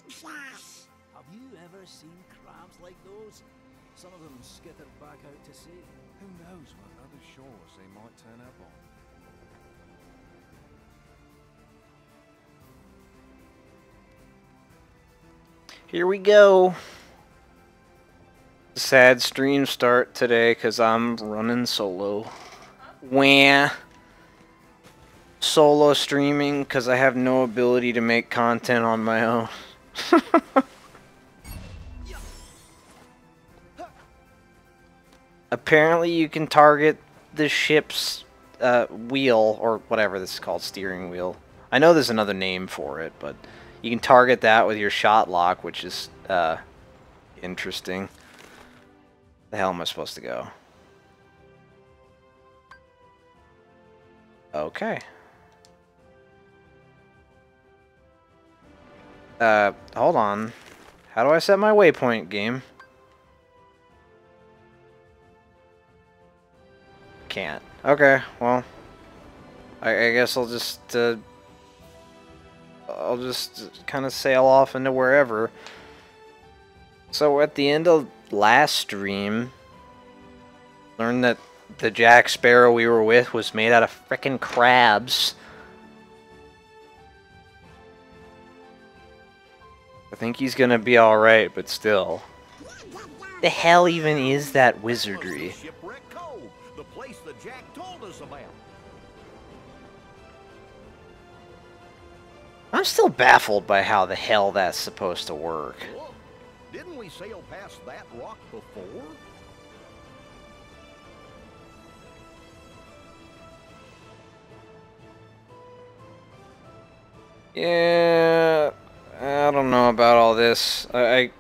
Have you ever seen crabs like those? Some of them skitter back out to sea. Who knows what other shores they might turn up on? Here we go. Sad stream start today because I'm running solo. Wah. Solo streaming because I have no ability to make content on my own. Apparently you can target the ship's wheel, or whatever this is called, steering wheel. I know there's another name for it, but you can target that with your shot lock, which is interesting. The hell am I supposed to go? Okay. Hold on. How do I set my waypoint, game? Can't. Okay, well, I guess I'll just kind of sail off into wherever. So at the end of last stream, learned that the Jack Sparrow we were with was made out of frickin' crabs. I think he's gonna be alright, but still. The hell even is that wizardry? The place that Jack told us about. I'm still baffled by how the hell that's supposed to work. Look, didn't we sail past that rock before? Yeah, I don't know about all this. I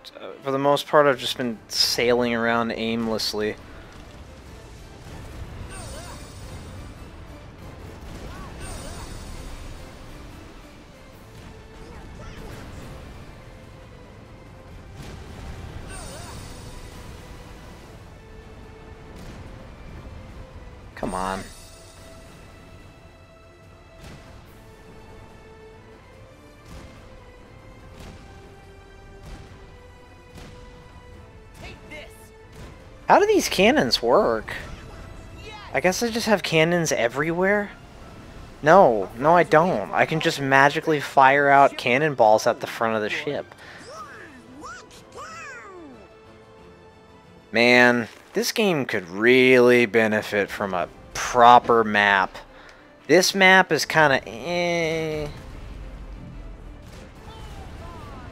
for the most part, I've just been sailing around aimlessly. Come on. How do these cannons work? I guess I just have cannons everywhere? No, I don't. I can just magically fire out cannonballs at the front of the ship. Man, this game could really benefit from a proper map. This map is kind of eh.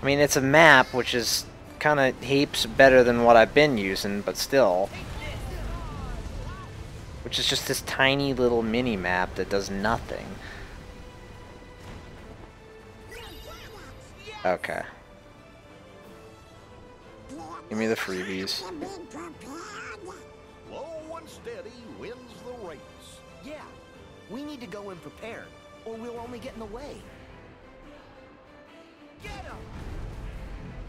I mean, it's a map, which is kind of heaps better than what I've been using, but still. Which is just this tiny little mini map that does nothing. Okay. Give me the freebies. Low and steady wins the race. Yeah, we need to go in prepared, or we'll only get in the way. Get him!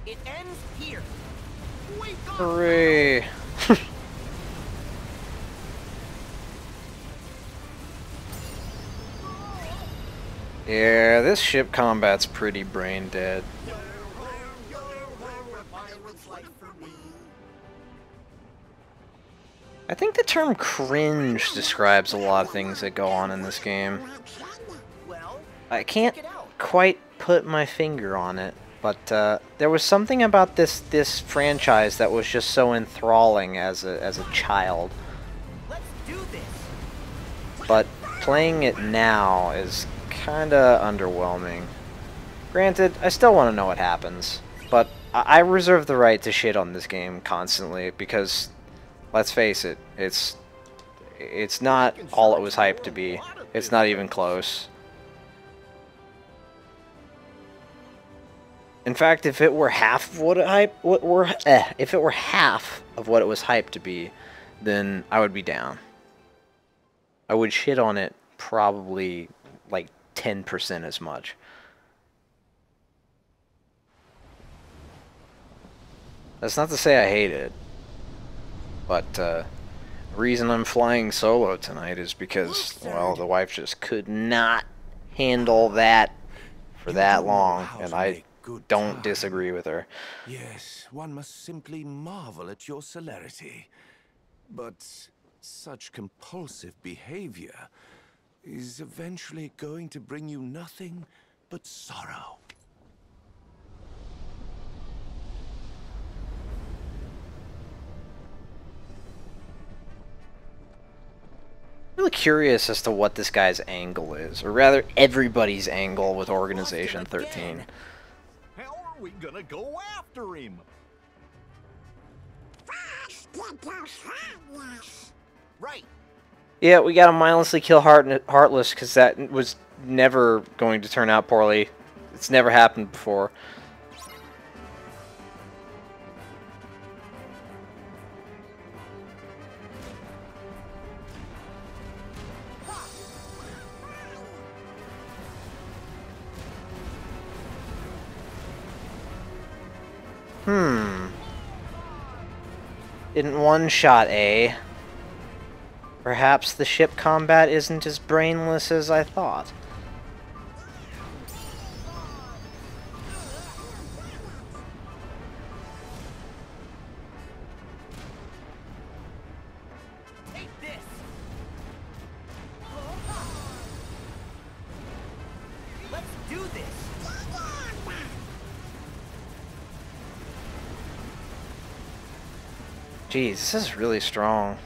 It ends here. Hooray! Yeah, this ship combat's pretty brain dead. I think the term cringe describes a lot of things that go on in this game. I can't quite put my finger on it, but there was something about this franchise that was just so enthralling as a child. But playing it now is kinda underwhelming. Granted, I still want to know what happens, but I reserve the right to shit on this game constantly because, let's face it, it's not all it was hyped to be. It's not even close. In fact, if it were half of what if it were half of what it was hyped to be, then I would be down. I would shit on it probably like 10% as much. That's not to say I hate it, but the reason I'm flying solo tonight is because, well, the wife just could not handle that for that long, and I good don't time. disagree with her. Yes, one must simply marvel at your celerity. But such compulsive behavior is eventually going to bring you nothing but sorrow. Really curious as to what this guy's angle is, or rather everybody's angle with Organization 13. How are we gonna go after him? Right. Yeah, we gotta mindlessly kill Heartless because that was never going to turn out poorly. It's never happened before. Didn't one-shot A. Perhaps the ship combat isn't as brainless as I thought. Take this. Let's do this. Jeez, this is really strong.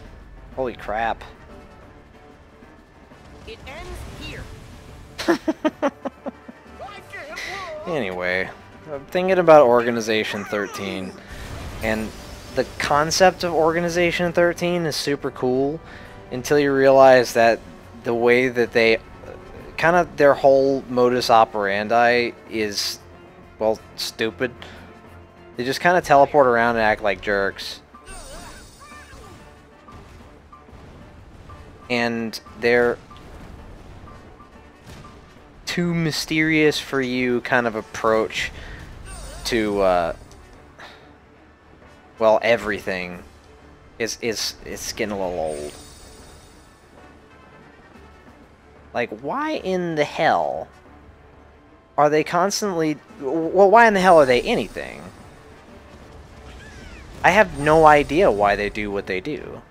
Holy crap. It ends here. Anyway, I'm thinking about Organization 13, and the concept of Organization 13 is super cool until you realize that the way that they kind of their whole modus operandi is, well, stupid. They just kind of teleport around and act like jerks. And they're too mysterious for you kind of approach to well, everything is getting a little old. Like, why in the hell are they constantly, well, why in the hell are they anything? I have no idea why they do what they do.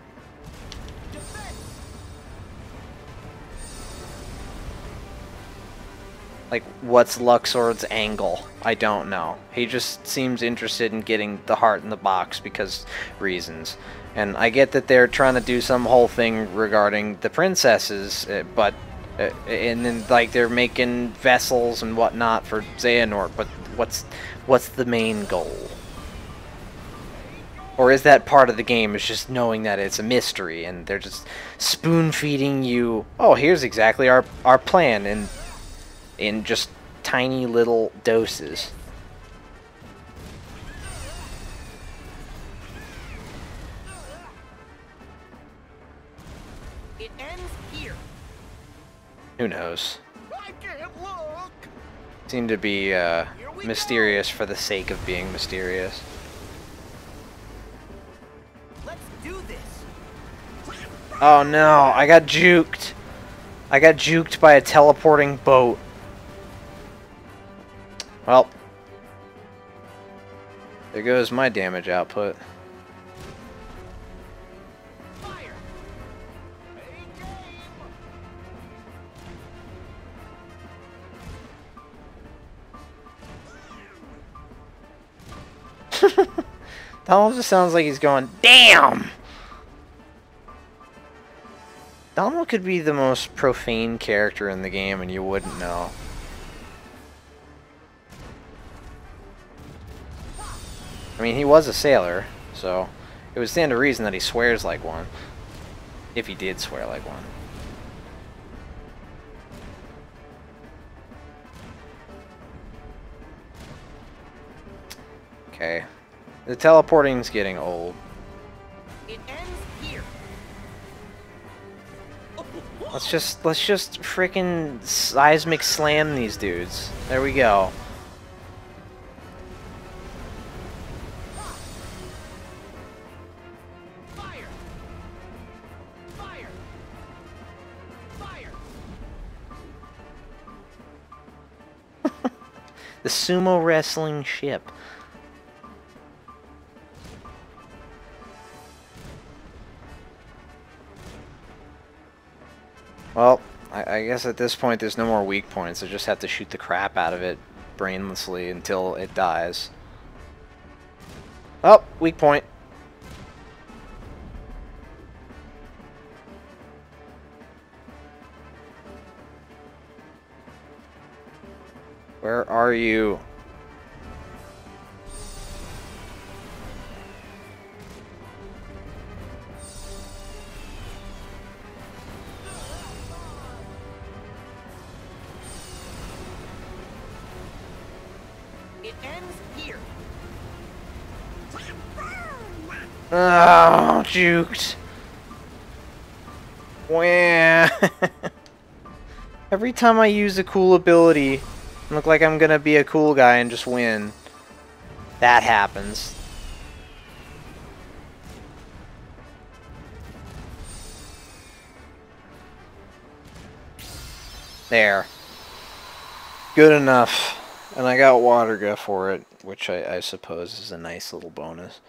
Like, what's Luxord's angle? I don't know. He just seems interested in getting the heart in the box because reasons. And I get that they're trying to do some whole thing regarding the princesses, but and then like they're making vessels and whatnot for Xehanort. But what's the main goal? Or is that part of the game is just knowing that it's a mystery and they're just spoon feeding you? Oh, here's exactly our plan and. In just tiny little doses. It ends here. Who knows? I can't look. Seem to be mysterious for the sake of being mysterious. Let's do this. Oh no, I got juked. I got juked by a teleporting boat. Well, there goes my damage output. Fire. Donald just sounds like he's going, damn! Donald could be the most profane character in the game and you wouldn't know. I mean, he was a sailor, so it would stand to reason that he swears like one. If he did swear like one. Okay. The teleporting's getting old. It ends here. Let's just frickin' seismic slam these dudes. There we go. The sumo wrestling ship. Well, I guess at this point there's no more weak points. I just have to shoot the crap out of it brainlessly until it dies. Oh, weak point. Where are you? It ends here. Oh, juked. Wah. Every time I use a cool ability, look like I'm gonna be a cool guy and just win. That happens. There. Good enough. And I got Waterga for it, which I suppose is a nice little bonus.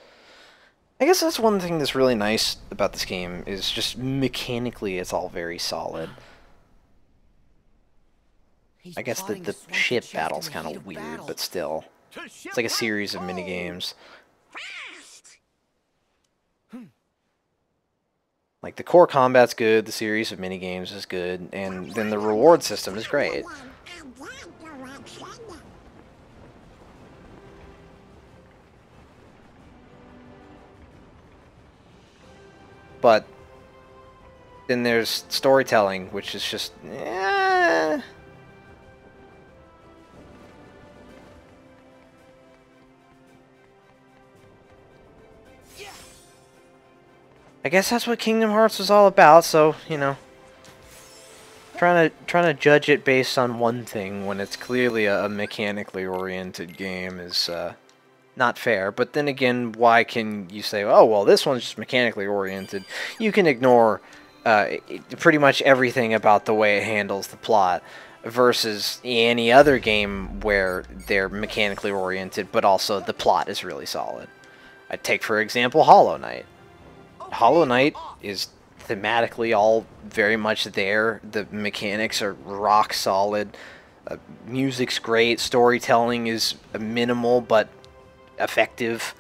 I guess that's one thing that's really nice about this game, is just mechanically it's all very solid. I guess the ship battle's kind of weird, but still. It's like a series of minigames. Like, the core combat's good, the series of minigames is good, and then the reward system is great. But then there's storytelling, which is just, I guess that's what Kingdom Hearts was all about, so, you know, trying to judge it based on one thing when it's clearly a mechanically oriented game is not fair. But then again, why can you say, oh, well, this one's just mechanically oriented? You can ignore pretty much everything about the way it handles the plot versus any other game where they're mechanically oriented, but also the plot is really solid. I'd take, for example, Hollow Knight. Hollow Knight is thematically all very much there. The mechanics are rock solid. Music's great. Storytelling is minimal but effective.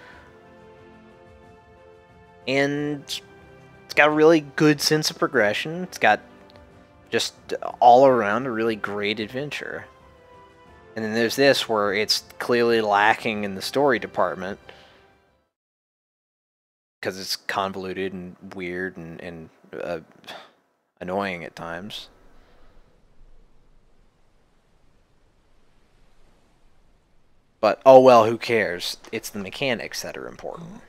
And it's got a really good sense of progression. It's got just all around a really great adventure. And then there's this where it's clearly lacking in the story department, because it's convoluted and weird and annoying at times. But, oh well, who cares? It's the mechanics that are important.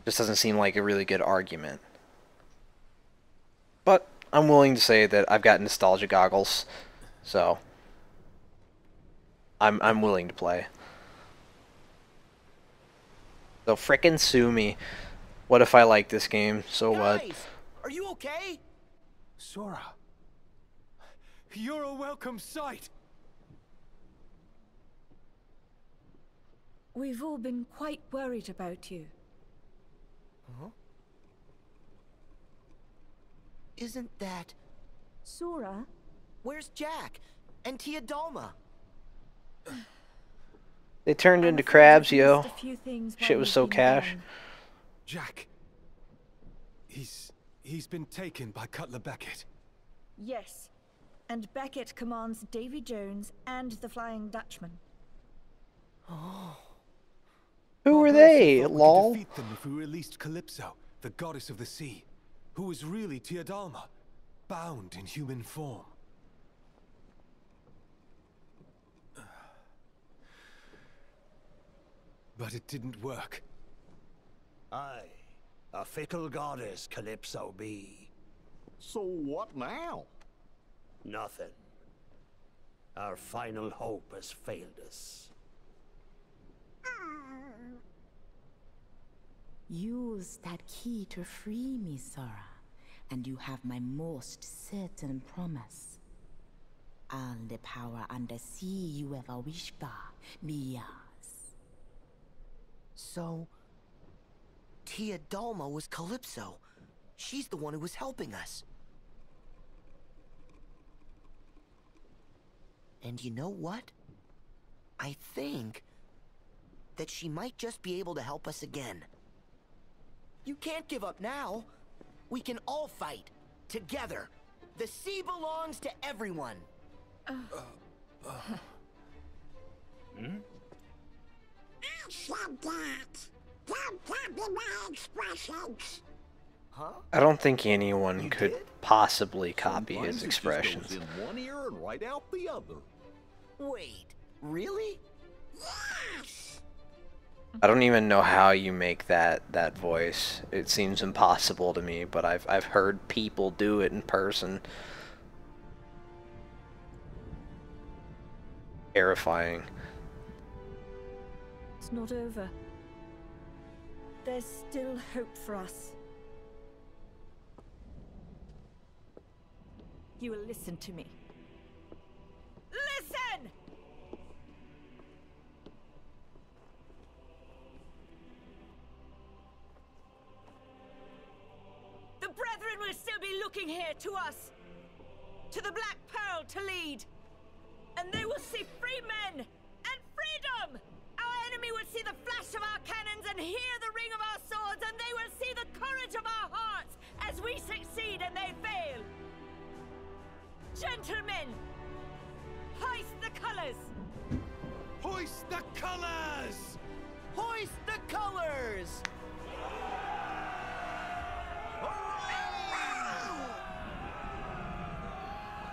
This doesn't seem like a really good argument. But I'm willing to say that I've got nostalgia goggles, so I'm willing to play. So frickin' sue me. What if I like this game? So what? Guys, are you okay? Sora, you're a welcome sight. We've all been quite worried about you. Huh? Isn't that... Sora? Where's Jack? And Tia Dalma? They turned I'm into afraid crabs, I've yo. missed a few things Shit while was you've so been cash. gone. Jack. He's been taken by Cutler Beckett. Yes. And Beckett commands Davy Jones and the Flying Dutchman. Who were Our they, brothers thought we could lol? defeat them if we released Calypso, the goddess of the sea, who was really Tia Dalma, bound in human form. But it didn't work. Aye, a fickle goddess Calypso be. So what now? Nothing. Our final hope has failed us. Use that key to free me, Sora, and you have my most certain promise. All the power under sea you ever wish for, be yours. So, Tia Dalma was Calypso. She's the one who was helping us. And you know what? I think that she might just be able to help us again. You can't give up now. We can all fight. Together. The sea belongs to everyone. I said that. Don't copy my expressions. Huh? I don't think anyone You could did? possibly copy Sometimes his it just expressions. goes in one ear and right out the other. Wait, really? Yes. I don't even know how you make that voice. It seems impossible to me, but I've heard people do it in person. Terrifying. It's not over. There's still hope for us. You will listen to me. Listen! The Brethren will still be looking here to us. To the Black Pearl to lead. And they will see free men and freedom! Our enemy will see the flash of our cannons and hear the ring of our swords, and they will see the courage of our hearts as we succeed and they fail. Gentlemen, hoist the colors! Hoist the colors! Hoist the colors!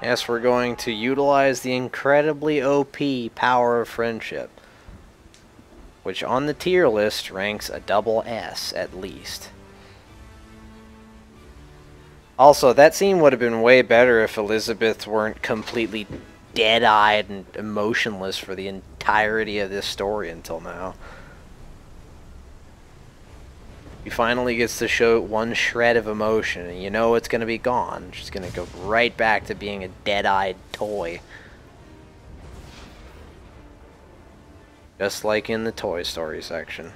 Yes, we're going to utilize the incredibly OP power of friendship, which on the tier list ranks a double S at least. Also, that scene would have been way better if Elizabeth weren't completely dead-eyed and emotionless for the entirety of this story until now. He finally gets to show one shred of emotion, and you know it's going to be gone. She's going to go right back to being a dead-eyed toy. Just like in the Toy Story section.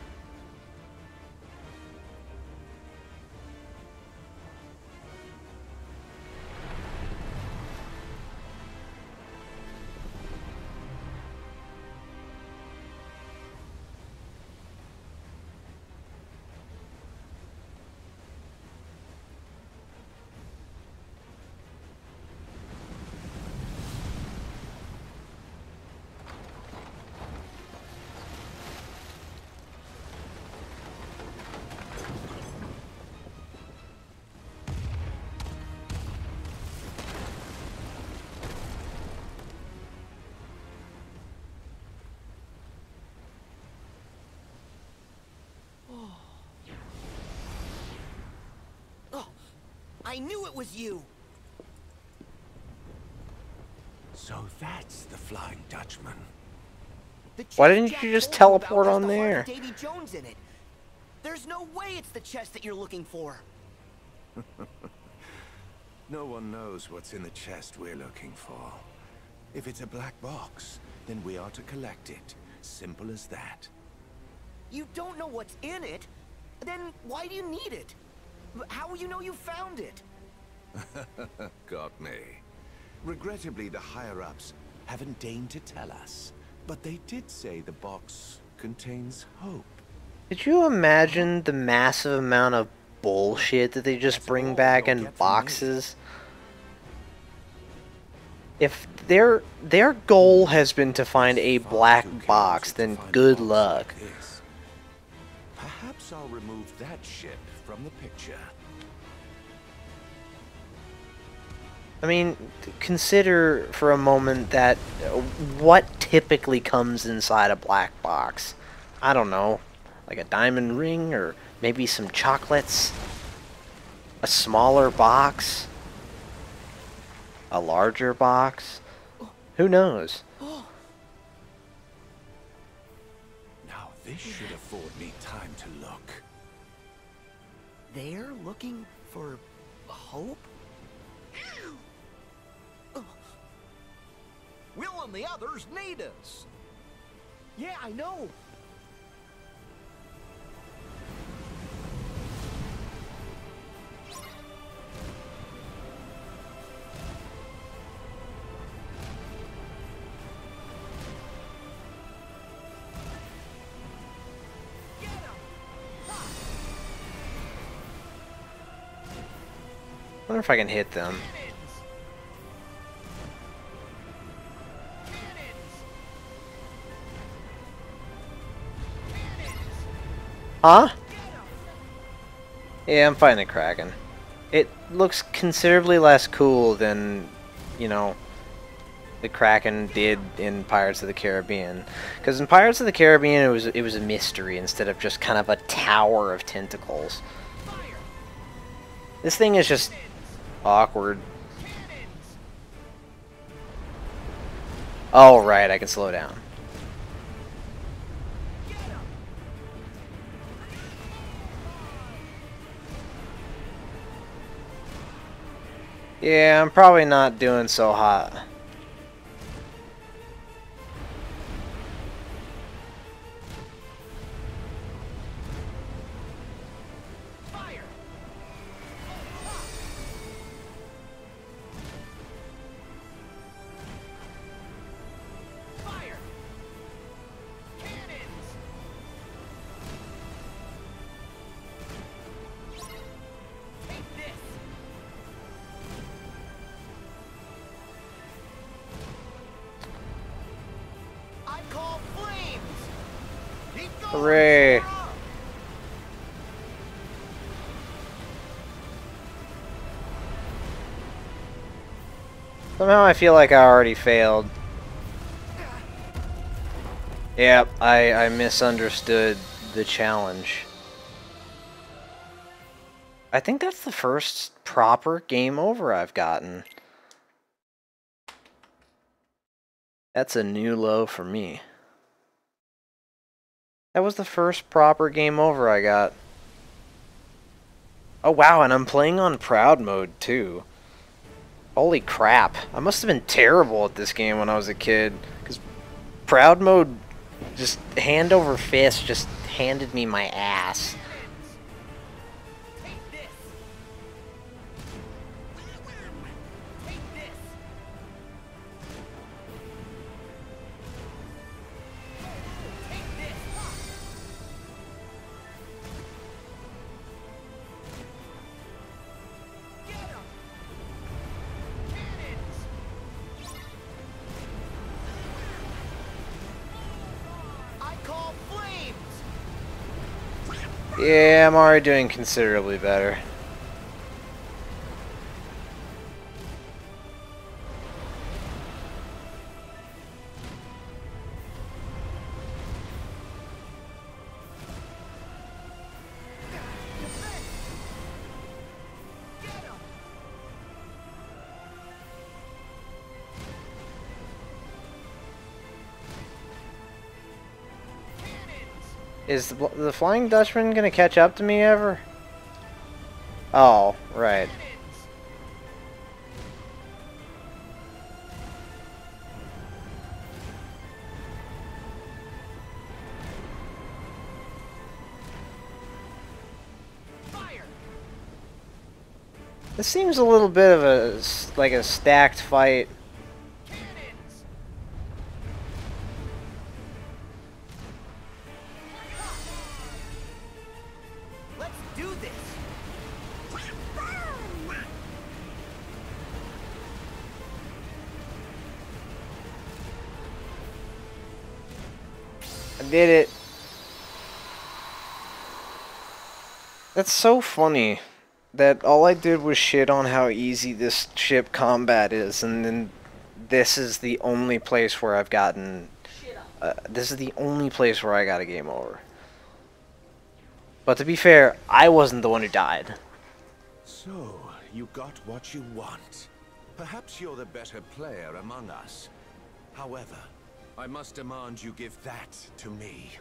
I knew it was you! So that's the Flying Dutchman. The Why chest didn't Jack you just told teleport about has on the heart there? of Davy Jones in it. There's no way it's the chest that you're looking for. No one knows what's in the chest we're looking for. If it's a black box, then we are to collect it. Simple as that. You don't know what's in it? Then why do you need it? How will you know you found it? Got me. Regrettably, the higher-ups haven't deigned to tell us. But they did say the box contains hope. Could you imagine the massive amount of bullshit that they just bring back in boxes? If their goal has been to find a black box, then good luck. Perhaps I'll remove that ship from the picture. I mean, consider for a moment that what typically comes inside a black box. I don't know, like a diamond ring or maybe some chocolates, a smaller box, a larger box, who knows? Now this should afford me time to look. They're looking for hope? and the others need us. Yeah, I know. I wonder if I can hit them. Huh? Yeah, I'm fighting a Kraken. It looks considerably less cool than, you know, the Kraken did in Pirates of the Caribbean. Because in Pirates of the Caribbean, it was a mystery instead of just kind of a tower of tentacles. This thing is just awkward. Oh, right, I can slow down. Yeah, I'm probably not doing so hot. Hooray! Somehow I feel like I already failed. Yep, I misunderstood the challenge. I think that's the first proper game over I've gotten. That's a new low for me. That was the first proper game over I got. Oh wow, and I'm playing on proud mode too. Holy crap. I must have been terrible at this game when I was a kid. Because proud mode, just hand over fist, just handed me my ass. Yeah, I'm already doing considerably better. Is the Flying Dutchman gonna catch up to me ever? Oh, right. This seems a little bit of like a stacked fight. I did it. That's so funny that all I did was shit on how easy this ship combat is, and then this is the only place where I've gotten... this is the only place where I got a game over. But to be fair, I wasn't the one who died. So, you got what you want. Perhaps you're the better player among us. However, I must demand you give that to me.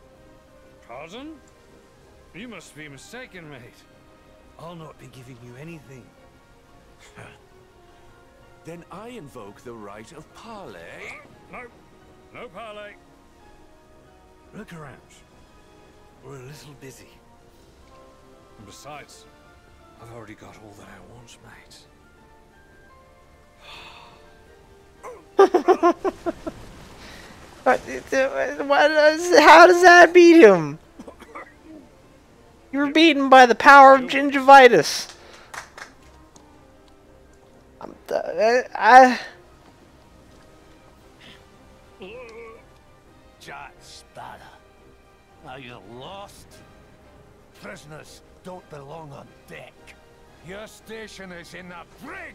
Pardon? You must be mistaken, mate. I'll not be giving you anything. Then I invoke the right of parley. No. No parley. Look around. We're a little busy. And besides, I've already got all that I want, mate. How does that beat him? You were beaten by the power of gingivitis. Jack Sparrow, are you lost? Prisoners don't belong on deck. Your station is in the brig!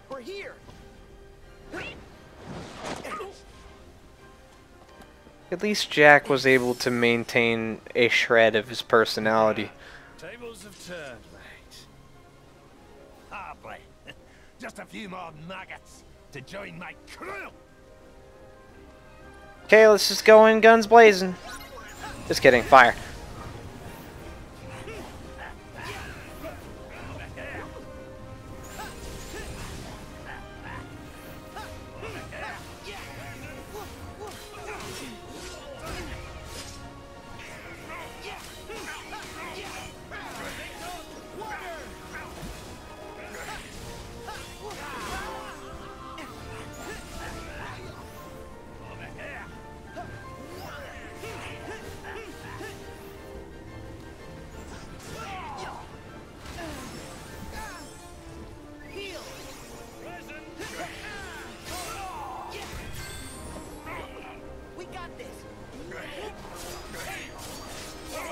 We're here! At least Jack was able to maintain a shred of his personality. Tables have turned, mate. Hardly. Just a few more maggots to join my crew! Okay, let's just go in guns blazing. Just kidding, fire.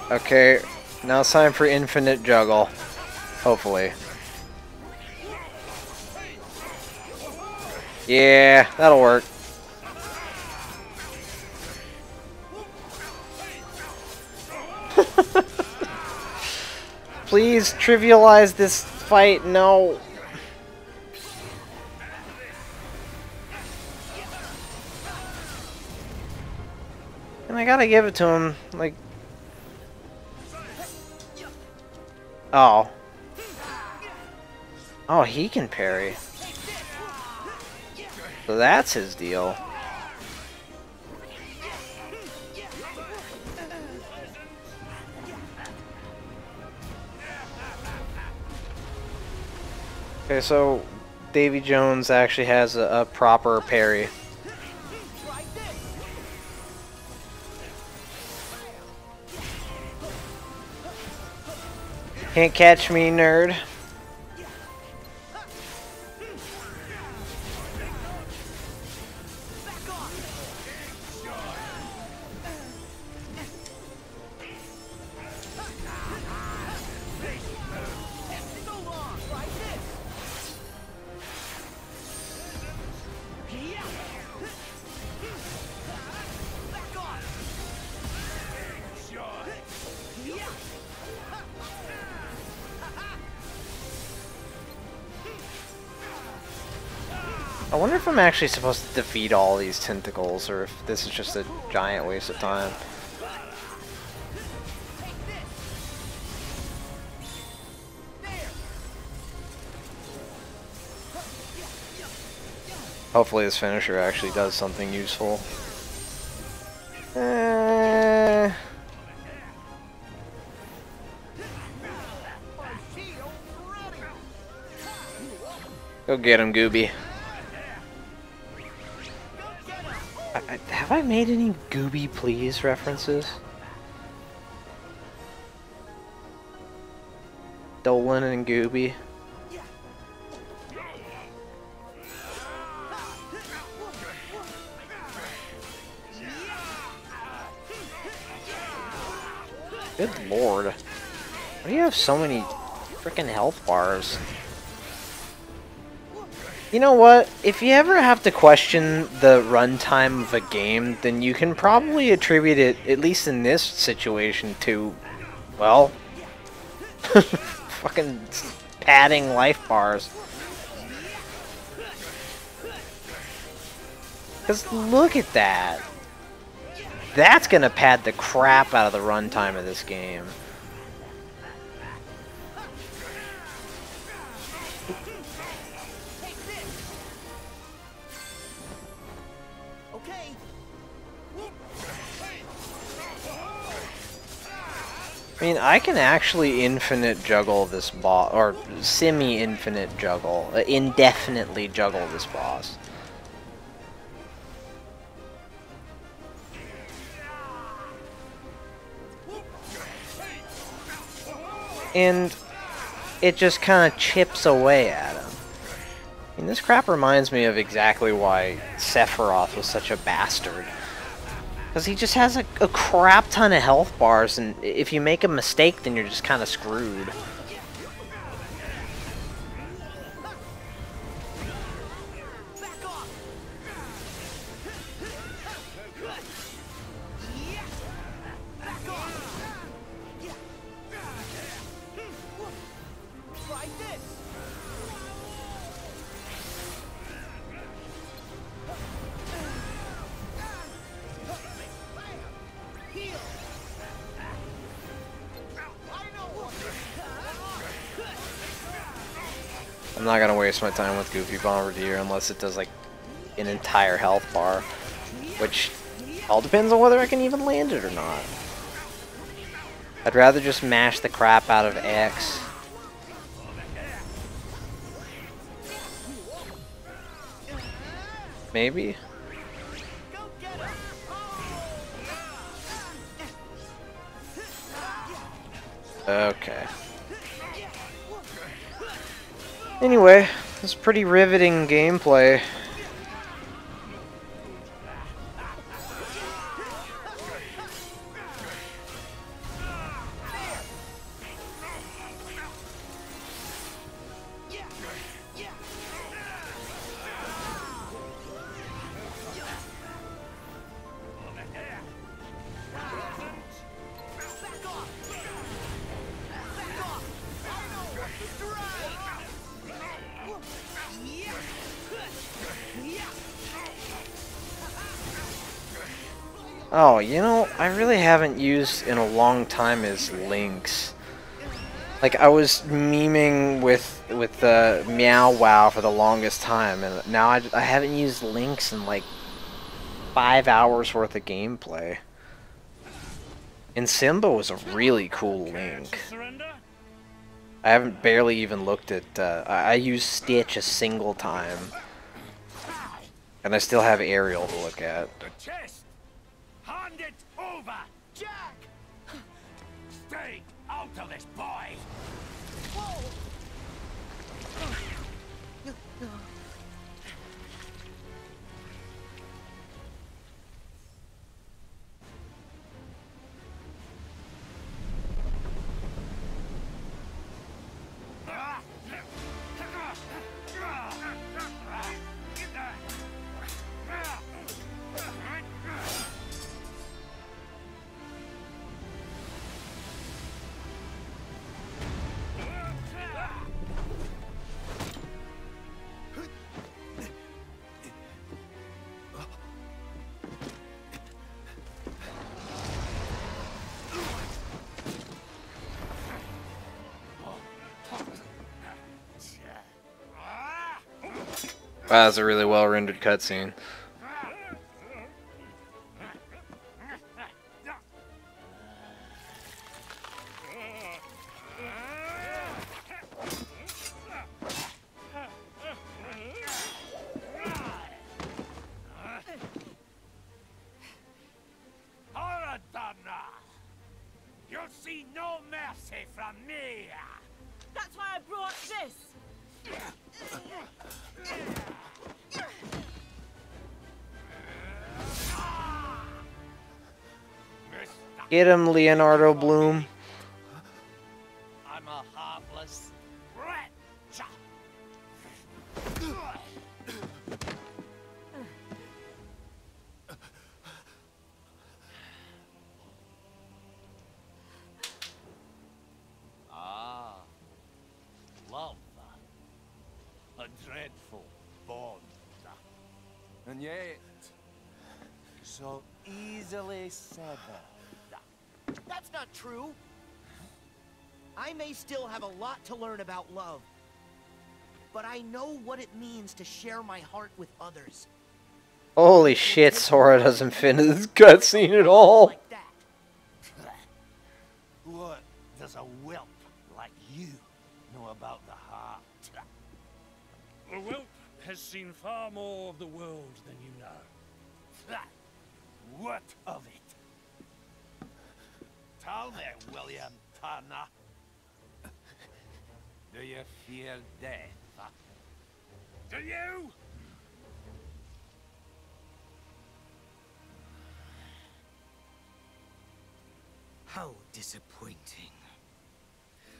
Okay, now it's time for infinite juggle. Hopefully. Yeah, that'll work. Please trivialize this fight. No. And I gotta give it to him. Like. Oh. Oh, he can parry. So that's his deal. Okay, so Davy Jones actually has a proper parry. Can't catch me, nerd. I wonder if I'm actually supposed to defeat all these tentacles, or if this is just a giant waste of time. Hopefully this finisher actually does something useful. Go get him, Gooby. Have I made any Gooby Please references? Dolan and Gooby. Good lord. Why do you have so many freaking health bars? You know what? If you ever have to question the runtime of a game, then you can probably attribute it, at least in this situation, to, well, fucking padding life bars. Because look at that. That's gonna pad the crap out of the runtime of this game. I mean, I can actually infinite juggle this boss, or semi-infinite juggle, indefinitely juggle this boss. And it just kind of chips away at him. I mean, this crap reminds me of exactly why Sephiroth was such a bastard. Because he just has a crap ton of health bars, and if you make a mistake, then you're just kind of screwed. I'm not gonna waste my time with Goofy Bombardier unless it does like an entire health bar, which all depends on whether I can even land it or not. I'd rather just mash the crap out of X. Maybe? Okay. Anyway, it's pretty riveting gameplay. Oh, you know, I really haven't used in a long time is Lynx. Like, I was memeing with the Meow Wow for the longest time, and now I haven't used Lynx in like 5 hours worth of gameplay. And Simba was a really cool Link. I haven't barely even looked at, I used Stitch a single time. And I still have Ariel to look at. The chest! Hand it over! Jack! Stay out of this, boy! Whoa! Wow, that's a really well rendered cutscene. You'll see no mercy from me. That's why I brought this. Get him, Leonardo Bloom. I'm a heartless wretch. Ah, love. A dreadful bond. And yet, so easily severed. That's not true. I may still have a lot to learn about love, but I know what it means to share my heart with others. Holy shit, Sora doesn't fit in this cutscene at all. What does a whelp like you know about the heart? The whelp has seen far more of the world than you know. What of it? Tell me, William Turner. Do you fear death? Do you? How disappointing.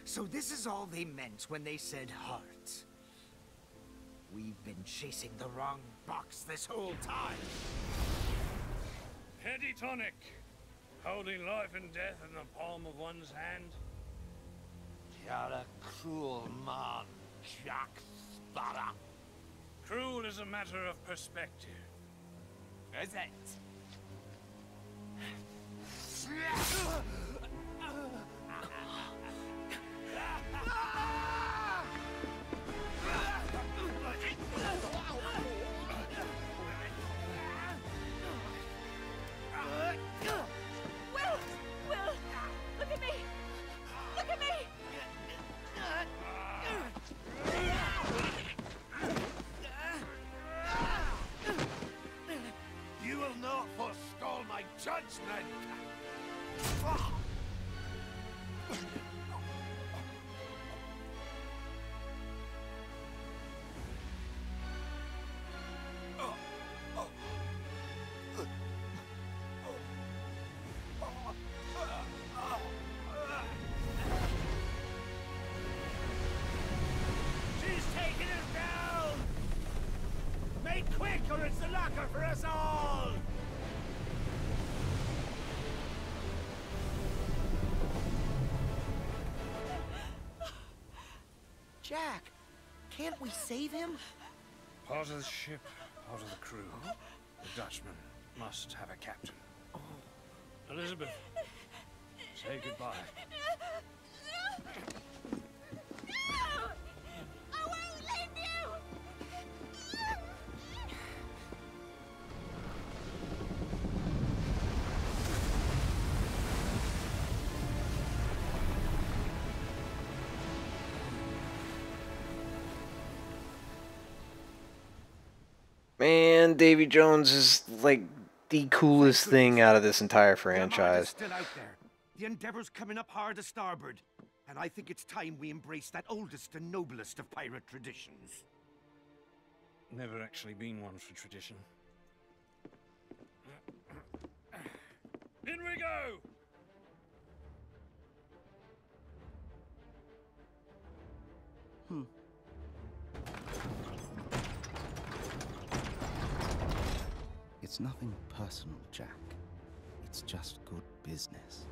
So this is all they meant when they said hearts. We've been chasing the wrong box this whole time. Heady tonic. Holding life and death in the palm of one's hand. You're a cruel man, Jack Sparrow. Cruel is a matter of perspective. Is it? You will not forestall my judgment. She's taking us down! Make quick or it's the locker for us all! Jack, can't we save him? Part of the ship, part of the crew. The Dutchman must have a captain. Elizabeth, say goodbye. I won't leave you! Man, Davy Jones is like the coolest thing out of this entire franchise. Still out there. The Endeavor's coming up hard to starboard. And I think it's time we embrace that oldest and noblest of pirate traditions. Never actually been one for tradition. In we go! It's nothing personal, Jack. It's just good business.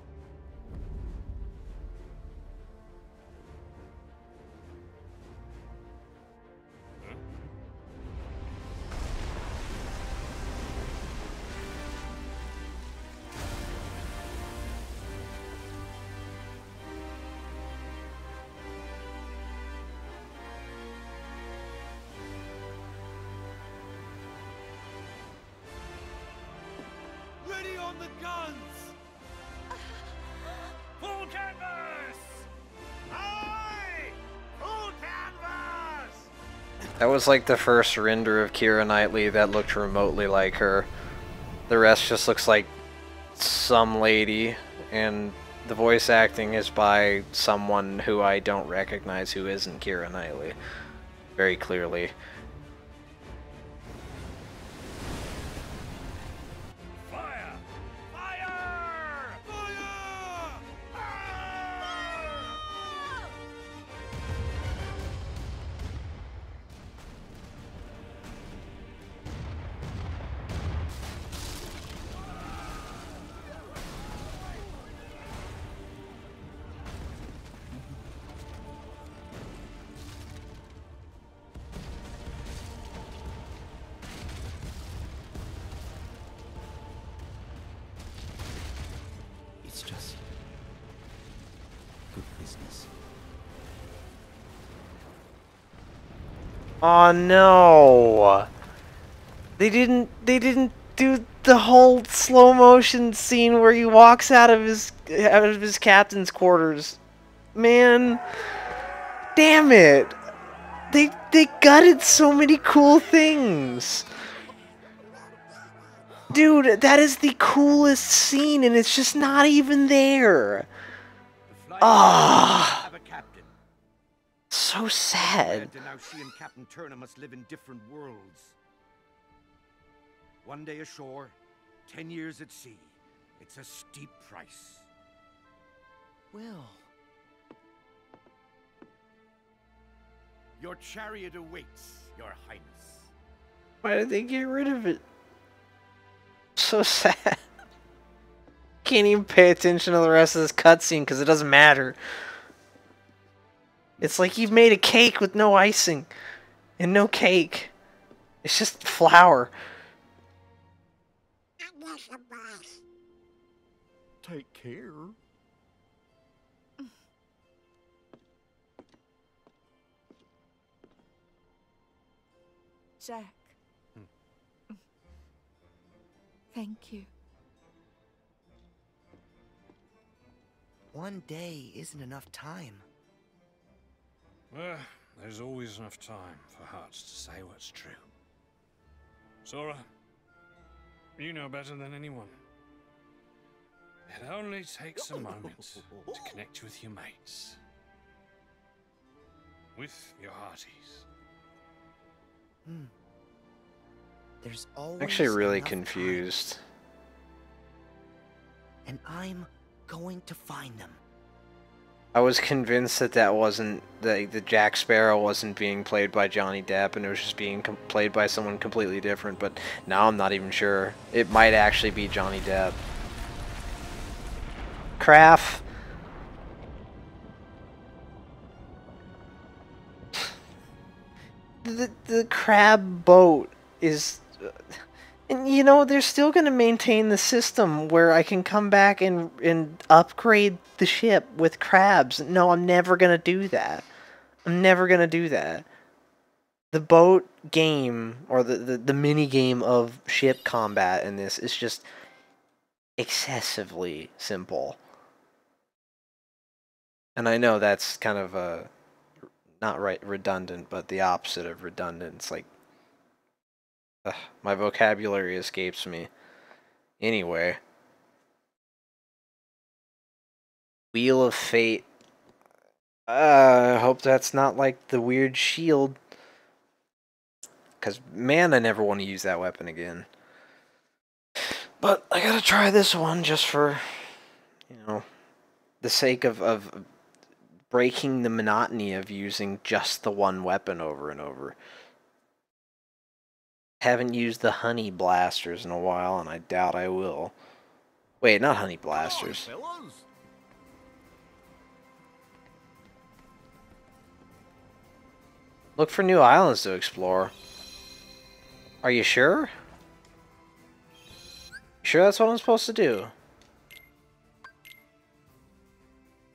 Ready on the guns! Full canvas! Aye! Full canvas! That was like the first render of Keira Knightley that looked remotely like her. The rest just looks like some lady, and the voice acting is by someone who I don't recognize who isn't Keira Knightley. Very clearly. It's just good business. Oh no! They didn't do the whole slow motion scene where he walks out of his captain's quarters. Man, damn it. They gutted so many cool things. Dude, that is the coolest scene and it's just not even there. Ah. So sad. She and Captain Turner must live in different worlds. One day ashore, 10 years at sea. It's a steep price. Will. Your chariot awaits, Your Highness. Why did they get rid of it? So sad. Can't even pay attention to the rest of this cutscene because it doesn't matter. It's like you've made a cake with no icing and no cake. It's just flour. Take care. Jack. Thank you. One day isn't enough time. Well, there's always enough time for hearts to say what's true. Sora, you know better than anyone. It only takes a moment to connect with your mates. With your hearties. There's always I'm actually really enough confused. time. And I'm going to find them. I was convinced that wasn't the Jack Sparrow wasn't being played by Johnny Depp and it was just being played by someone completely different, but now I'm not even sure. It might actually be Johnny Depp. Craft. The crab boat is... And you know, they're still going to maintain the system where I can come back and upgrade the ship with crabs. No, I'm never going to do that. I'm never going to do that. The boat game, or the mini game of ship combat in this is just excessively simple. And I know that's kind of not redundant, but the opposite of redundant. It's like, my vocabulary escapes me. Anyway. Wheel of Fate. I hope that's not like the weird shield. Because, man, I never want to use that weapon again. But I gotta try this one just for, you know, the sake of breaking the monotony of using just the one weapon over and over. Haven't used the honey blasters in a while, and I doubt I will. Wait, not honey blasters. Look for new islands to explore. Are you sure? Sure that's what I'm supposed to do?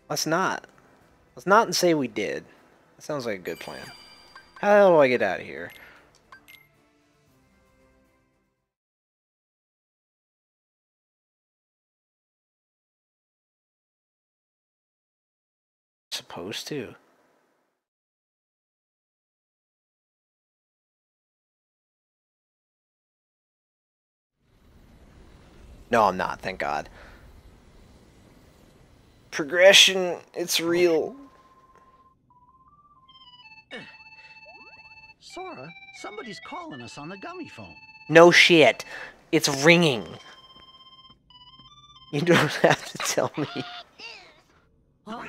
Let's not. Let's not and say we did. That sounds like a good plan. How the hell do I get out of here? Supposed to. No, I'm not, thank God. Progression, it's real. Sora, somebody's calling us on the gummy phone. No shit. It's ringing. You don't have to tell me. Huh?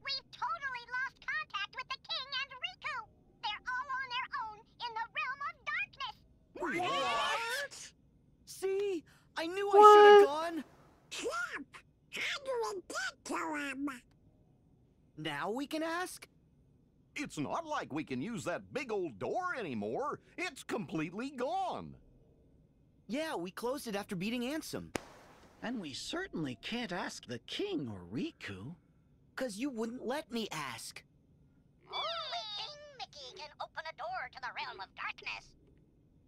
We've totally lost contact with the King and Riku. They're all on their own in the realm of darkness. What? See? I knew I should have gone. Trump, how do we get to him? Now we can ask? It's not like we can use that big old door anymore. It's completely gone. Yeah, we closed it after beating Ansem. And we certainly can't ask the king or Riku. 'Cause you wouldn't let me ask. Only King to the realm of darkness.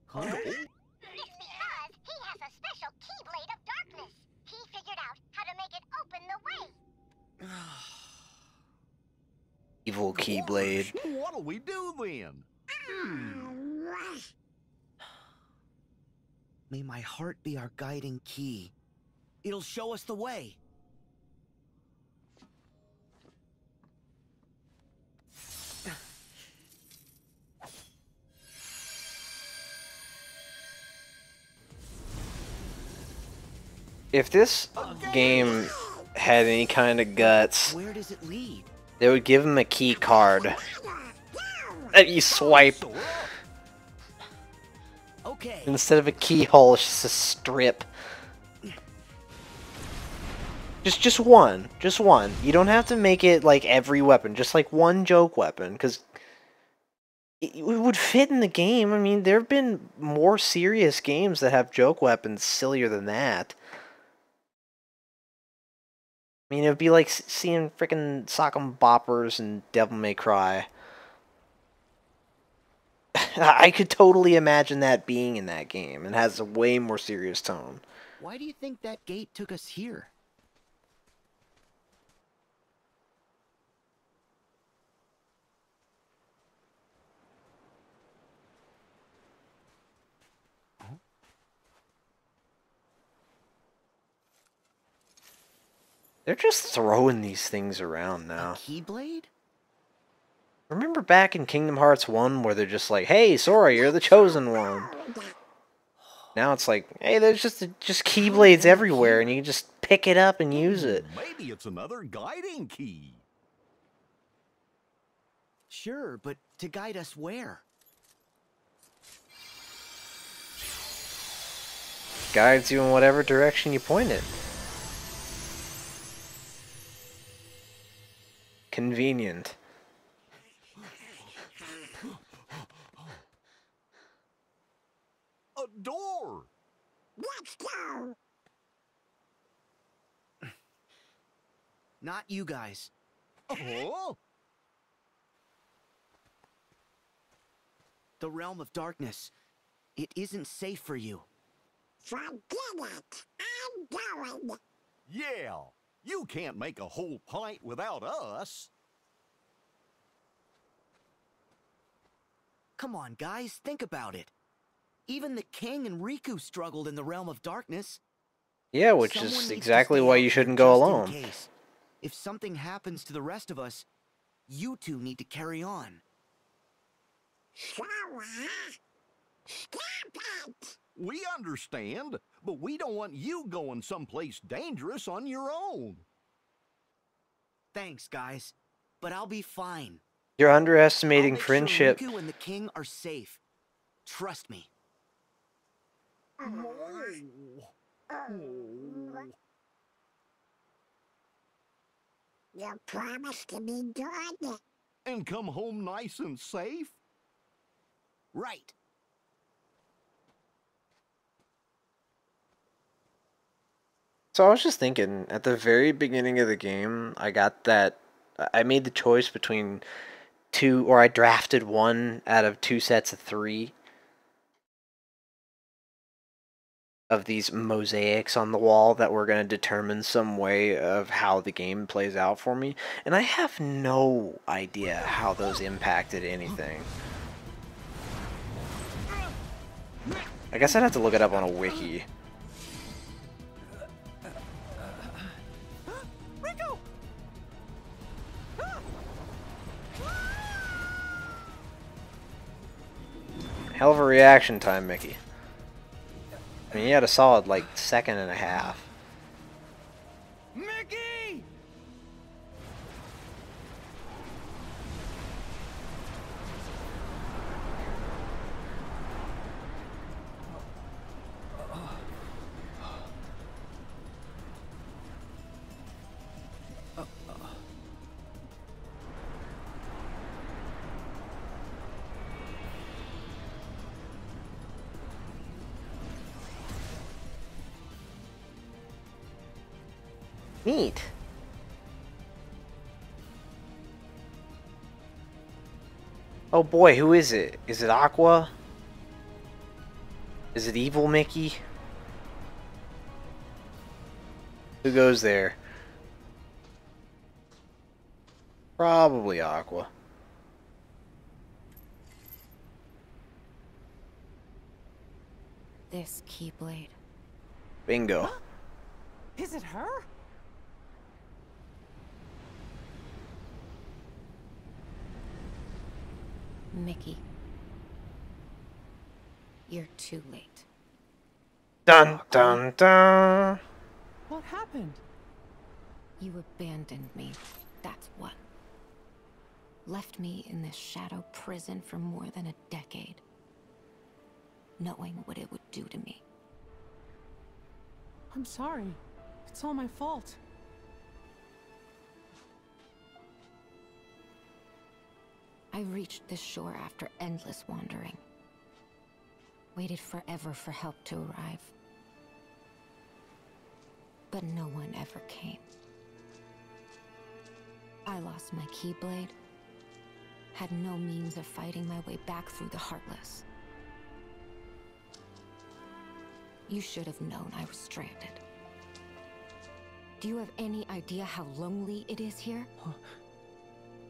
Huh? It's because he has a special keyblade of darkness. He figured out how to make it open the way. Evil Keyblade. What'll we do then? May my heart be our guiding key. It'll show us the way. If this game had any kind of guts, Where does it lead? they would give him a key card that you swipe. Okay. Instead of a keyhole, it's just a strip. Just one. Just one. You don't have to make it like every weapon. Just like one joke weapon. Because it would fit in the game. I mean, there have been more serious games that have joke weapons sillier than that. I mean, it would be like seeing frickin' Sock'em Boppers and Devil May Cry. I could totally imagine that being in that game. It has a way more serious tone. Why do you think that gate took us here? They're just throwing these things around now. A Keyblade? Remember back in Kingdom Hearts 1 where they're just like, hey, Sora, you're the chosen one. Now it's like, hey, there's just Keyblades everywhere and you can just pick it up and use it. Maybe it's another guiding key. Sure, but to guide us where? Guides you in whatever direction you point it. Convenient. A door! Let's go! Not you guys. Oh? The realm of darkness. It isn't safe for you. Forget it! I'm going! Yeah! You can't make a whole pint without us. Come on, guys, think about it. Even the king and Riku struggled in the realm of darkness. Yeah, which Someone is needs to exactly stay why out you there shouldn't go just in alone. case. If something happens to the rest of us, you two need to carry on. Sora! Stop it! We understand, but we don't want you going someplace dangerous on your own. Thanks, guys. But I'll be fine. You're I'll underestimating make friendship. Sure Riku and the king are safe. Trust me. You promised to be good. And come home nice and safe? Right. So I was just thinking, at the very beginning of the game, I made the choice between two, or I drafted one out of two sets of three of these mosaics on the wall that were going to determine some way of how the game plays out for me. And I have no idea how those impacted anything. I guess I'd have to look it up on a wiki. Riku! Hell of a reaction time, Mickey. I mean, you had a solid, like, second and a half. Mickey! Neat. Oh boy, who is it? Is it Aqua? Is it Evil Mickey? Who goes there? Probably Aqua. This Keyblade. Bingo. Is it her? Mickey. You're too late. Dun dun dun. What happened? You abandoned me. That's what. Left me in this shadow prison for more than a decade. Knowing what it would do to me. I'm sorry. It's all my fault. I reached this shore after endless wandering. Waited forever for help to arrive. But no one ever came. I lost my Keyblade. Had no means of fighting my way back through the Heartless. You should have known I was stranded. Do you have any idea how lonely it is here?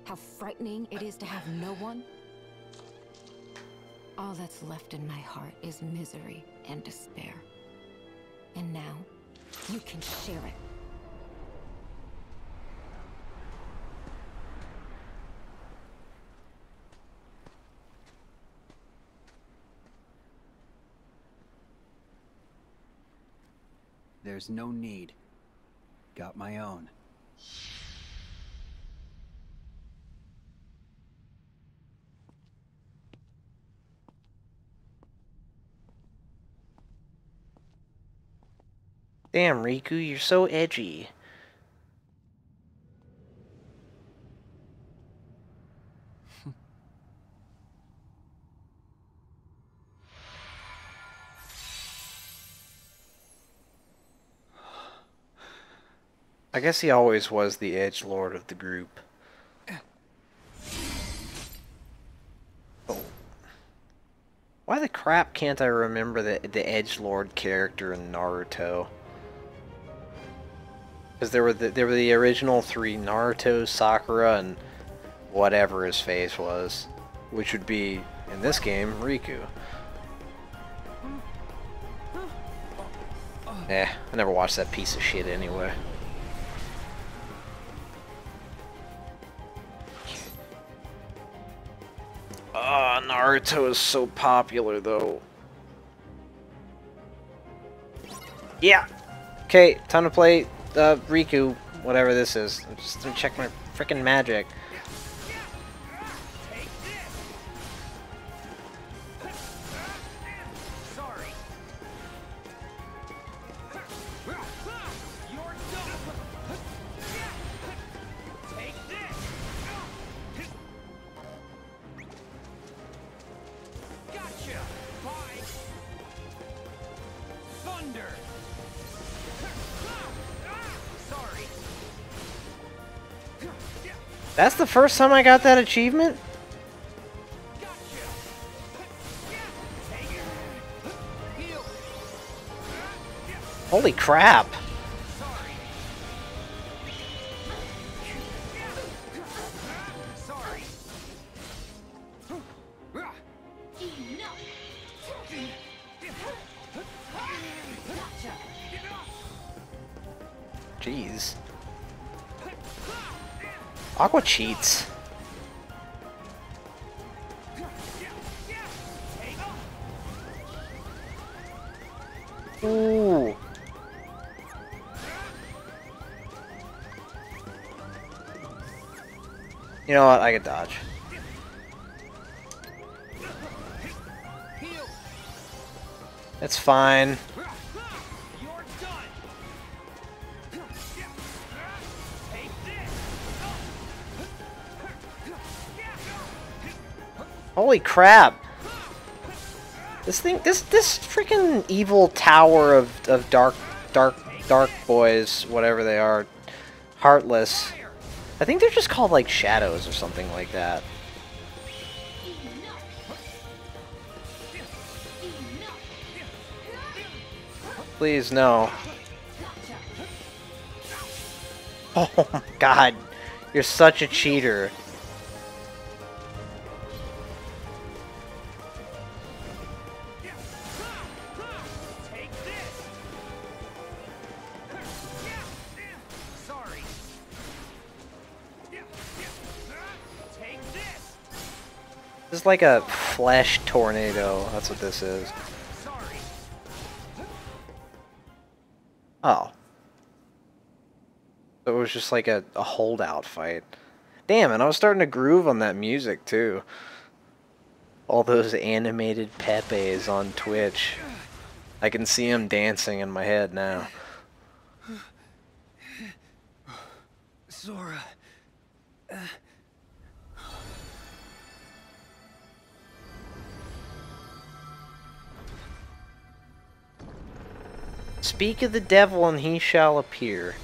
How frightening it is to have no one? All that's left in my heart is misery and despair. And now, you can share it. There's no need. Got my own. Damn, Riku, you're so edgy. I guess he always was the edgelord of the group. Oh. Why the crap can't I remember the edgelord character in Naruto? Because there were the original three: Naruto, Sakura, and whatever his face was, which would be in this game Riku. I never watched that piece of shit anyway. Naruto is so popular though. Yeah. Okay, time to play Riku, whatever this is. I'm just gonna check my freaking magic. That's the first time I got that achievement? Holy crap. Jeez. Aqua cheats. Ooh. You know what? I could dodge. It's fine. Holy crap! This freaking evil tower of dark boys, whatever they are, Heartless. I think they're just called like shadows or something like that. Please, no. Oh my god. You're such a cheater. This is like a flesh tornado. That's what this is. Oh. So it was just like a holdout fight. Damn, and I was starting to groove on that music too. All those animated Pepes on Twitch. I can see them dancing in my head now. Sora. Speak of the devil and he shall appear.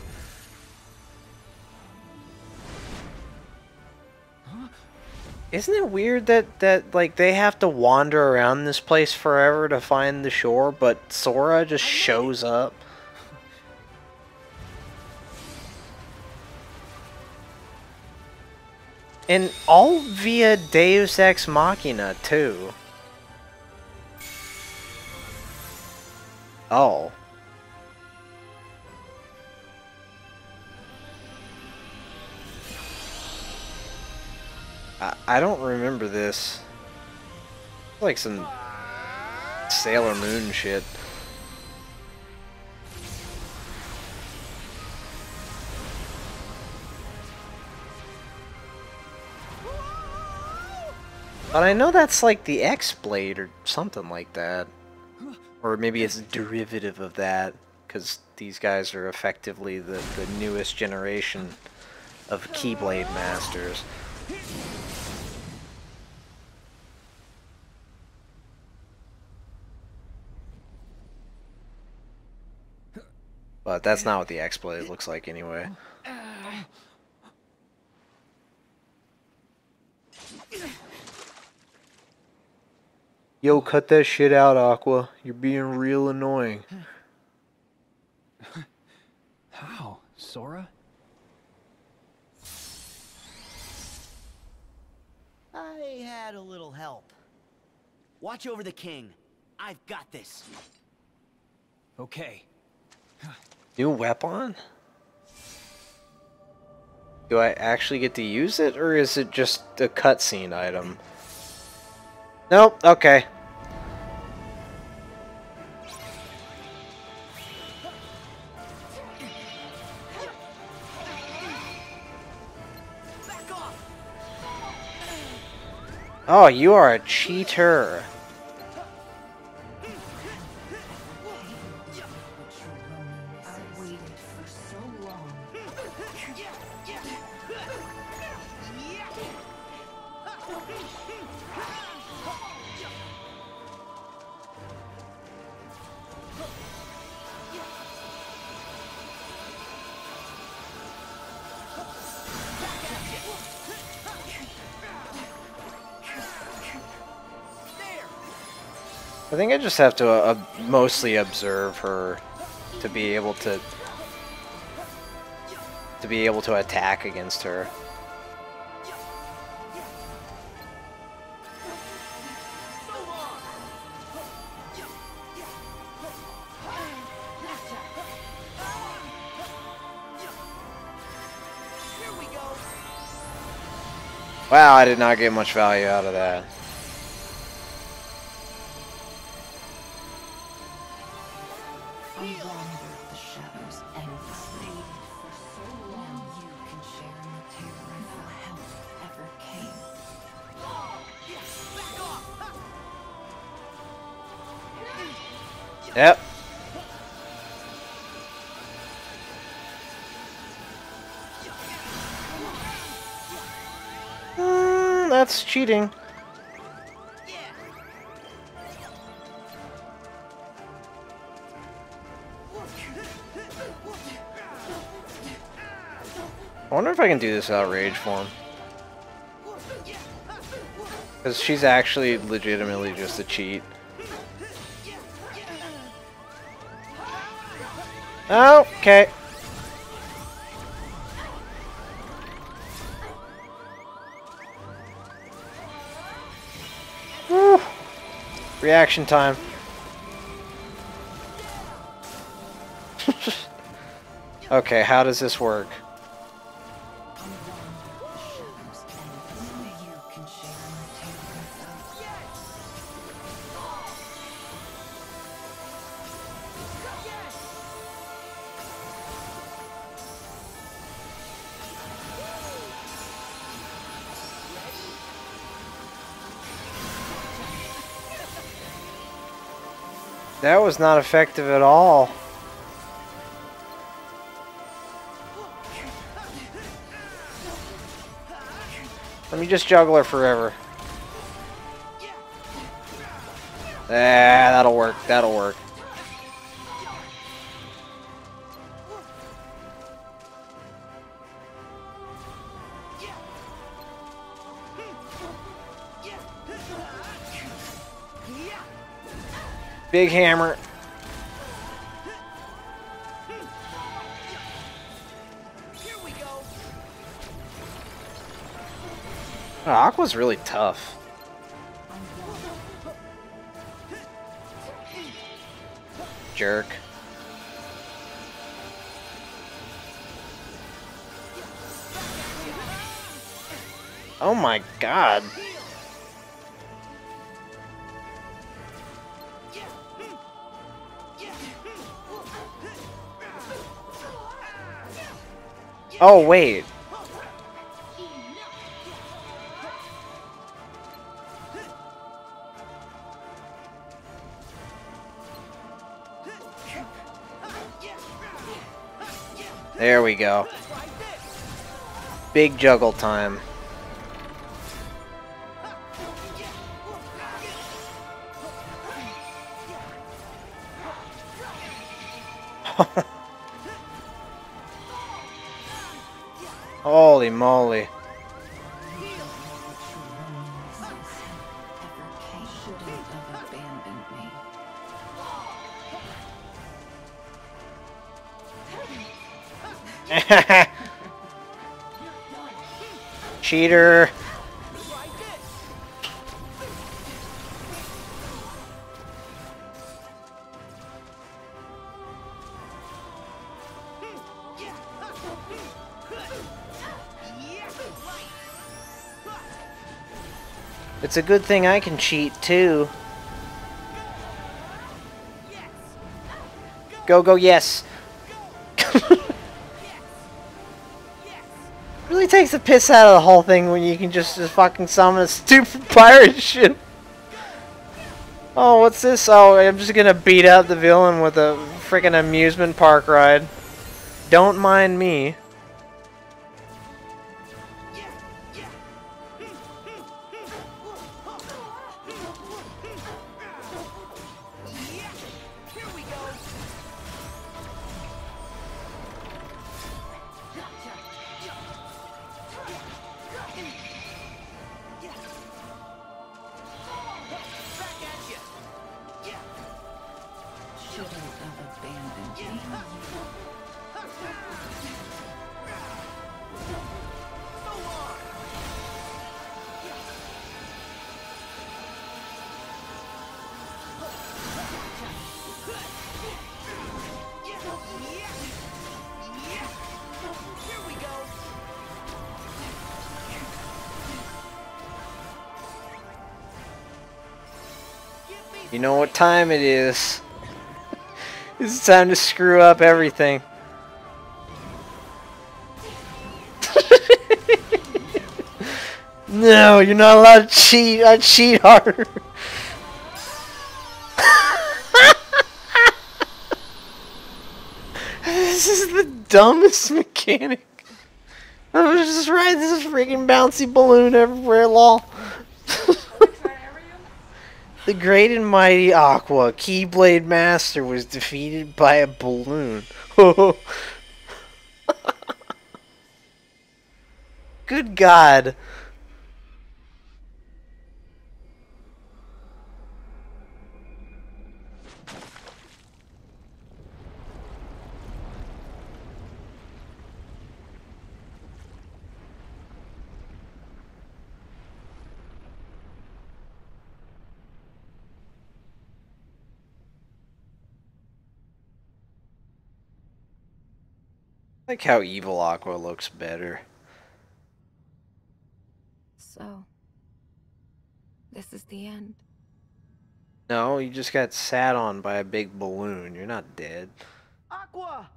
Isn't it weird that like they have to wander around this place forever to find the shore, but Sora just shows up? And all via Deus Ex Machina too. Oh. I don't remember this. Like some Sailor Moon shit. But I know that's like the X-Blade or something like that. Or maybe it's a derivative of that, because these guys are effectively the newest generation of Keyblade masters. But that's not what the X-Blade looks like anyway. Yo, cut that shit out, Aqua. You're being real annoying. How, Sora? I had a little help. Watch over the king. I've got this. Okay. New weapon? Do I actually get to use it, or is it just a cutscene item? Nope, okay. Oh, you are a cheater. I think I just have to mostly observe her to be able to attack against her. Wow, I did not get much value out of that. Yep. That's cheating. I wonder if I can do this without rage form. Because she's actually legitimately just a cheat. Okay. Whew. Reaction time. Okay, how does this work? That was not effective at all. Let me just juggle her forever. Ah, that'll work. That'll work. Big hammer. Oh, Aqua's really tough. Jerk. Oh my god. Oh, wait. There we go. Big juggle time. Holy moly. Cheater. It's a good thing I can cheat too. Go, go, yes. Really takes the piss out of the whole thing when you can just fucking summon a stupid pirate ship. Oh, what's this? Oh, I'm just gonna beat up the villain with a freaking amusement park ride. Don't mind me. You know what time it is. It's time to screw up everything. No, you're not allowed to cheat. I cheat harder. This is the dumbest mechanic. I'm just riding this freaking bouncy balloon everywhere, lol. The great and mighty Aqua, Keyblade Master, was defeated by a balloon. Good God. Like how evil Aqua looks better. So, this is the end. No, you just got sat on by a big balloon. You're not dead. Aqua!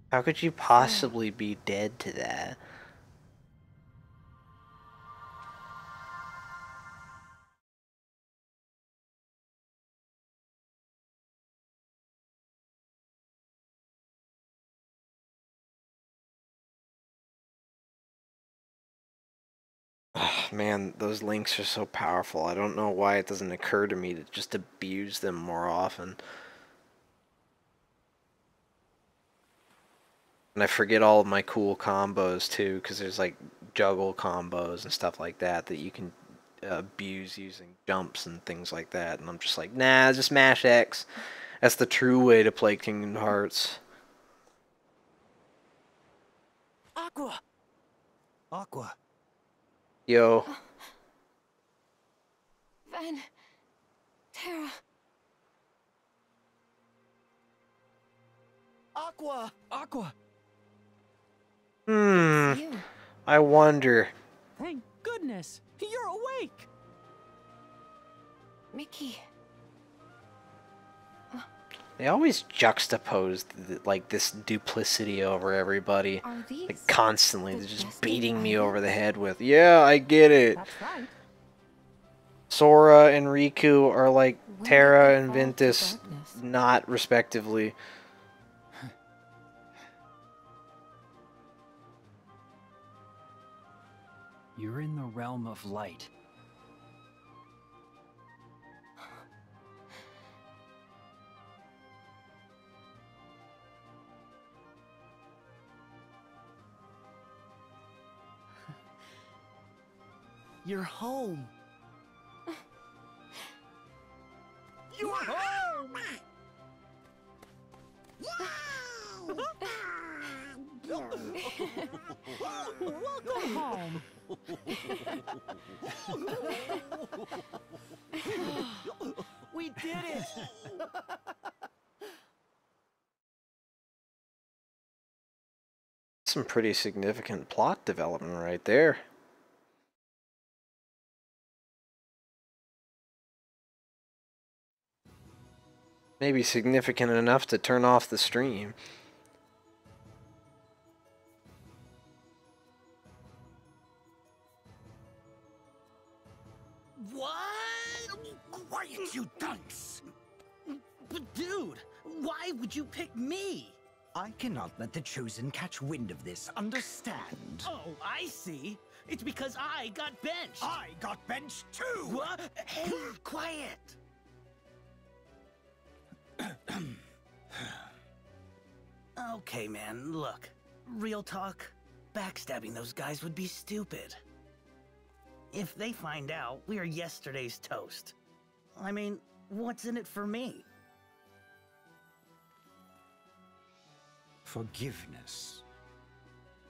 How could you possibly be dead to that? Man, those links are so powerful. I don't know why it doesn't occur to me to just abuse them more often. And I forget all of my cool combos too, because there's like juggle combos and stuff like that that you can abuse using jumps and things like that. And I'm just like, nah, just mash X. That's the true way to play Kingdom Hearts. Aqua! Aqua. Yo. Ven. Terra. Aqua! Aqua! I wonder. Thank goodness! You're awake! Mickey. They always juxtapose like this duplicity over everybody. Are these Like constantly, they're just beating me over the head with, yeah, I get it. That's right. Sora and Riku are like Terra and Ventus, not respectively. You're in the realm of light. You're home. You're home! Welcome home. We did it! Some pretty significant plot development right there. Maybe significant enough to turn off the stream. What? Quiet, you dunce! But dude, why would you pick me? I cannot let the Chosen catch wind of this, understand? Oh, I see. It's because I got benched. I got benched too! What? Hey, quiet! Okay, man, look. Real talk, backstabbing those guys would be stupid. If they find out we are yesterday's toast, I mean, what's in it for me? Forgiveness.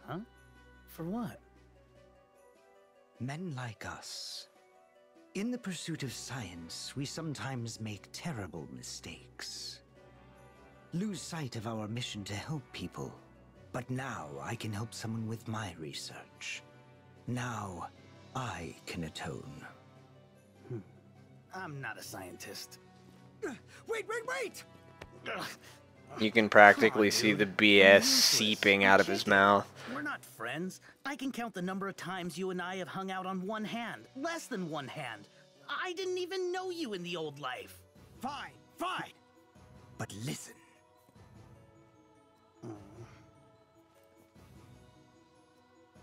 Huh? For what? Men like us. In the pursuit of science, we sometimes make terrible mistakes. Lose sight of our mission to help people. But now I can help someone with my research. Now I can atone. I'm not a scientist. Wait! You can practically see the BS seeping out of his mouth. We're not friends. I can count the number of times you and I have hung out on one hand. Less than one hand. I didn't even know you in the old life. Fine. But listen.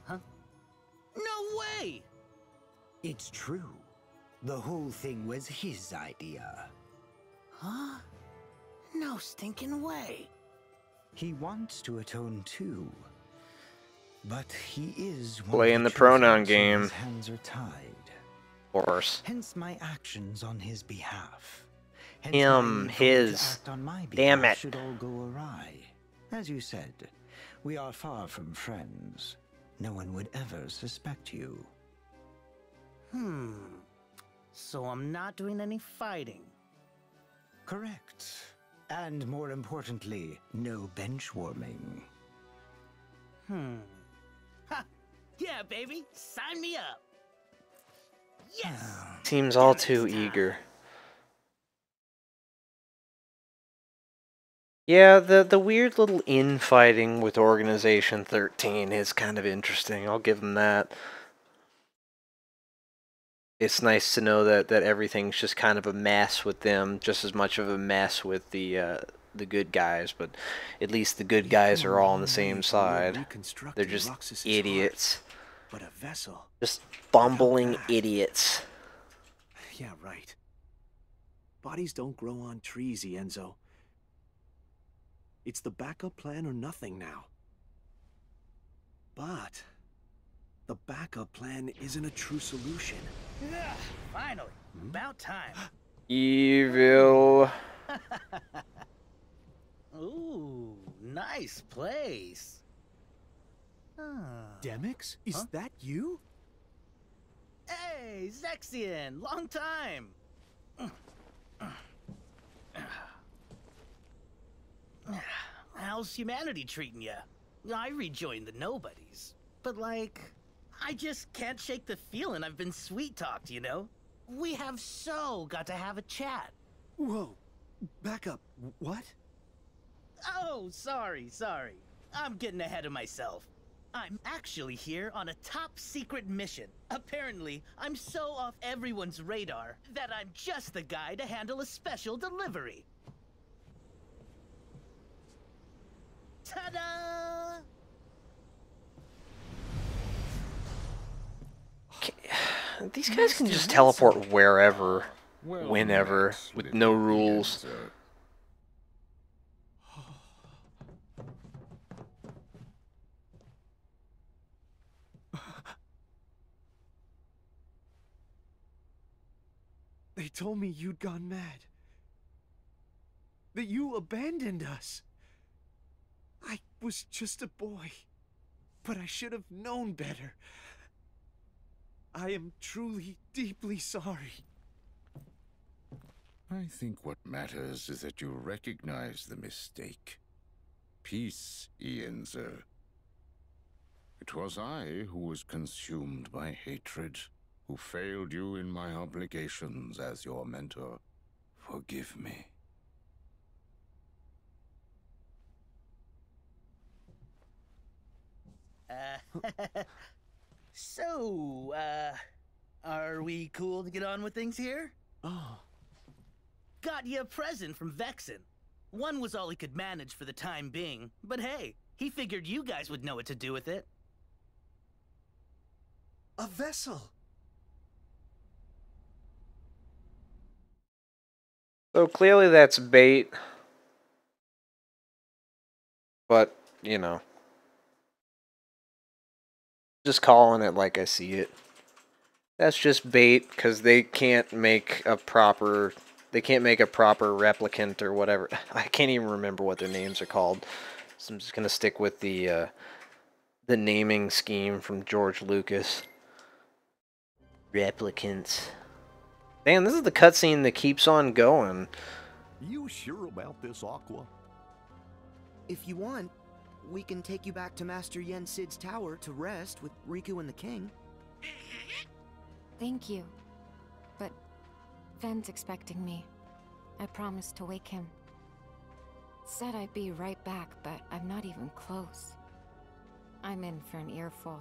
Huh? No way! It's true. The whole thing was his idea. Huh? No stinking way. He wants to atone too. But he is one Playing of the pronoun chosen, so game. His hands are tied. Of course. Hence my actions on his behalf. Hence Him, my effort his. to act on my Damn behalf it. should all go awry. As you said, we are far from friends. No one would ever suspect you. So I'm not doing any fighting. Correct. And more importantly, no bench warming. Ha! Yeah, baby! Sign me up! Yes! Seems all too eager. Yeah, the weird little infighting with Organization 13 is kind of interesting. I'll give them that. It's nice to know that everything's just kind of a mess with them, just as much of a mess with the good guys, but at least the good guys are all on the same side. They're just idiots. But a vessel. Just bumbling idiots. Yeah, right. Bodies don't grow on trees, Ienzo. It's the backup plan or nothing now. But the backup plan isn't a true solution. Finally, about time. Evil. Ooh, nice place. Demix? Is that you? Hey, Zexian, long time. How's humanity treating ya? I rejoined the nobodies, but like, I just can't shake the feeling I've been sweet-talked, you know? We have got to have a chat. Whoa, back up, what? Oh, sorry. I'm getting ahead of myself. I'm actually here on a top-secret mission. Apparently, I'm so off everyone's radar that I'm just the guy to handle a special delivery. Ta-da! These guys can just teleport wherever, whenever, with no rules. They told me you'd gone mad. That you abandoned us. I was just a boy, but I should have known better. I am truly, deeply sorry. I think what matters is that you recognize the mistake. Peace, Ienzo. It was I who was consumed by hatred, who failed you in my obligations as your mentor. Forgive me. So, are we cool to get on with things here? Oh. Got you a present from Vexen. One was all he could manage for the time being, but hey, he figured you guys would know what to do with it. A vessel! So clearly that's bait. But, you know. Just calling it like I see it. That's just bait, because they can't make a proper replicant or whatever. I can't even remember what their names are called. So I'm just gonna stick with the naming scheme from George Lucas. Replicants. Man, this is the cutscene that keeps on going. You sure about this, Aqua? If you want, we can take you back to Master Yen Sid's tower to rest with Riku and the king. Thank you. But Ven's expecting me. I promised to wake him. Said I'd be right back, but I'm not even close. I'm in for an earful.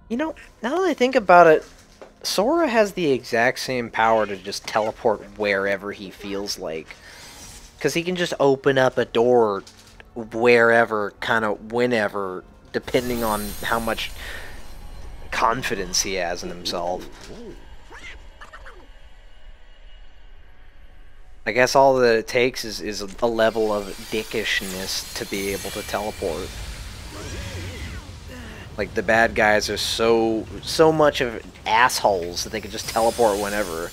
You know, now that I think about it, Sora has the exact same power to just teleport wherever he feels like. Because he can just open up a door wherever, kind of whenever, depending on how much confidence he has in himself. I guess all that it takes is a level of dickishness to be able to teleport. Like, the bad guys are so much of assholes that they can just teleport whenever.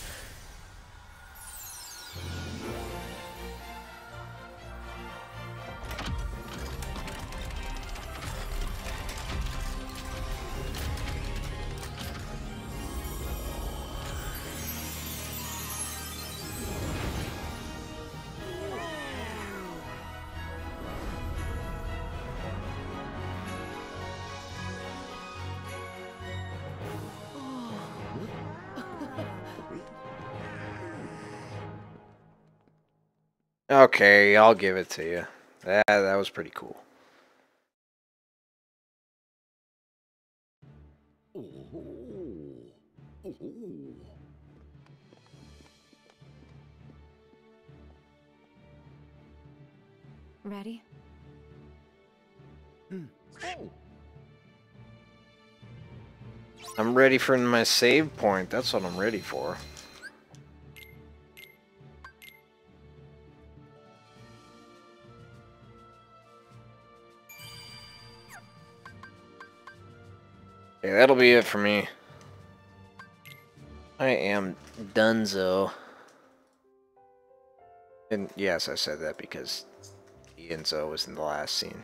Okay, I'll give it to you. That was pretty cool. Ready? I'm ready for my save point. That's what I'm ready for. Okay, that'll be it for me. I am donezo. And yes, I said that because Ianzo was in the last scene.